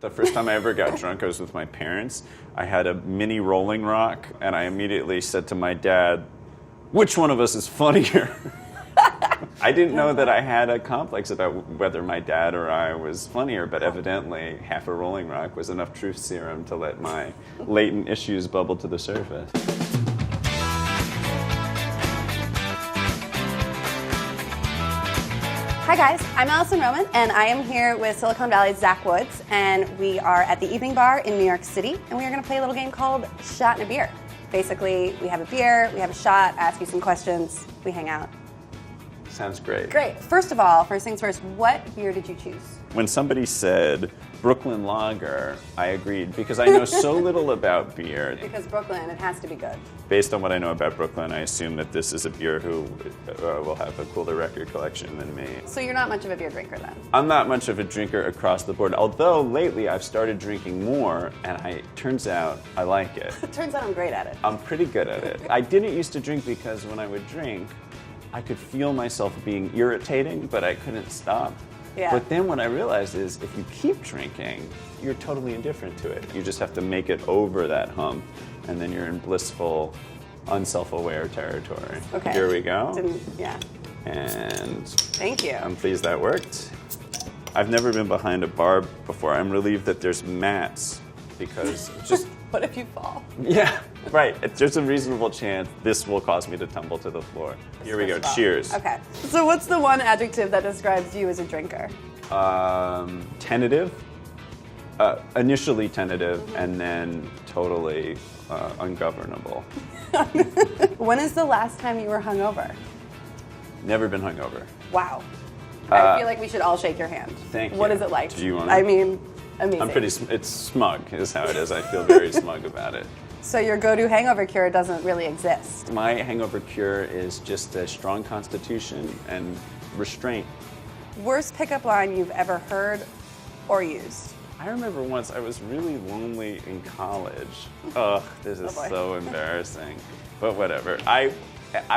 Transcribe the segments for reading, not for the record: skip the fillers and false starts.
The first time I ever got drunk, I was with my parents. I had a mini Rolling Rock, and I immediately said to my dad, which one of us is funnier? I didn't know that I had a complex about whether my dad or I was funnier, but evidently half a Rolling Rock was enough truth serum to let my latent issues bubble to the surface. Hi guys, I'm Alison Roman, and I am here with Silicon Valley's Zach Woods, and we are at the Evening Bar in New York City, and we are going to play a little game called Shot and a Beer. Basically, we have a beer, we have a shot, I ask you some questions, we hang out. Sounds great. Great. First of all, first things first, what beer did you choose? When somebody said Brooklyn Lager, I agreed because I know so little about beer. Because Brooklyn, it has to be good. Based on what I know about Brooklyn, I assume that this is a beer who will have a cooler record collection than me. So you're not much of a beer drinker then? I'm not much of a drinker across the board, although lately I've started drinking more, and turns out I like it. It turns out I'm great at it. I'm pretty good at it. I didn't used to drink because when I would drink, I could feel myself being irritating, but I couldn't stop. Yeah. But then what I realized is if you keep drinking, you're totally indifferent to it. You just have to make it over that hump, and then you're in blissful, unself-aware territory. Okay. Here we go. Yeah. And Thank you. I'm pleased that worked. I've never been behind a bar before. I'm relieved that there's mats because just... What if you fall? Yeah, right. There's a reasonable chance this will cause me to tumble to the floor. Here we go. Cheers. Okay. So what's the one adjective that describes you as a drinker? Tentative. Initially tentative, and then totally ungovernable. When is the last time you were hungover? Never been hungover. Wow. I feel like we should all shake your hand. Thank you. What is it like? Do you want I mean, amazing. I'm pretty. It's smug, is how it is. I feel very smug about it. So your go-to hangover cure doesn't really exist. My hangover cure is just a strong constitution and restraint. Worst pickup line you've ever heard or used? I remember once I was really lonely in college. Ugh, this is so embarrassing. But whatever. I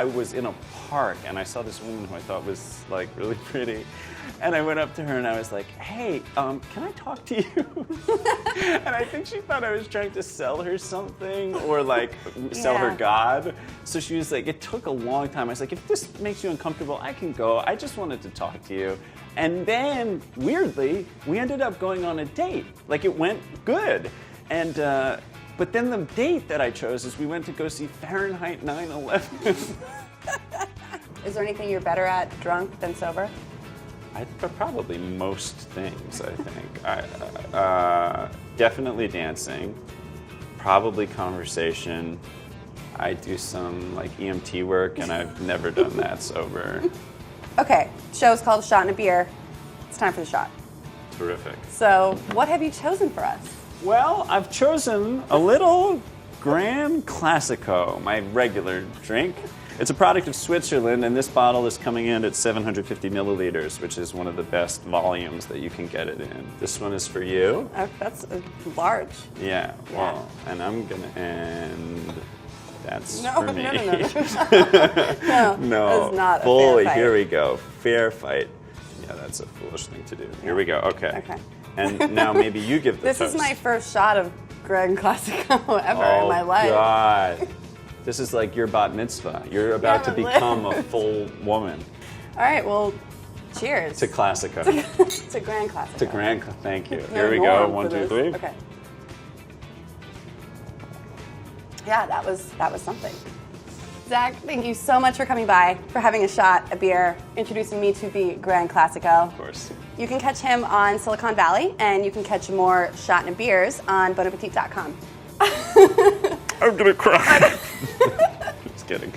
was in a park and I saw this woman who I thought was like really pretty. And I went up to her and I was like, hey, can I talk to you? And I think she thought I was trying to sell her something or like sell her God. So she was like, it took a long time. I was like, if this makes you uncomfortable, I can go. I just wanted to talk to you. And then, weirdly, we ended up going on a date. Like it went good. And, but then the date that I chose is we went to go see Fahrenheit 9/11. Is there anything you're better at drunk than sober? Probably most things, I think. Definitely dancing, probably conversation. I do some like EMT work, and I've never done that sober. Okay, show's called Shot and a Beer. It's time for the shot. Terrific. So, what have you chosen for us? Well, I've chosen a little Gran Classico, my regular drink. It's a product of Switzerland, and this bottle is coming in at 750 milliliters, which is one of the best volumes that you can get it in. This one is for you. That's large. Yeah, well, and I'm gonna end. That's No, for me. no. No, that's not fully. a fair fight. Here we go. Fair fight. Yeah, that's a foolish thing to do. Here we go. Okay. And now maybe you give the This toast. is my first shot of Gran Classico ever in my life. Oh, God. This is like your bat mitzvah. You're about to become a full woman. All right, well, cheers. To Classico. To Gran Classico. To Gran. Thank you. No Here we go. norm 1, for 2, this. 3. Okay. Yeah, that was something. Zach, thank you so much for coming by, for having a shot, a beer, introducing me to the Gran Classico. Of course. You can catch him on Silicon Valley, and you can catch more Shot and Beers on bonappetit.com. I'm gonna cry. Just kidding.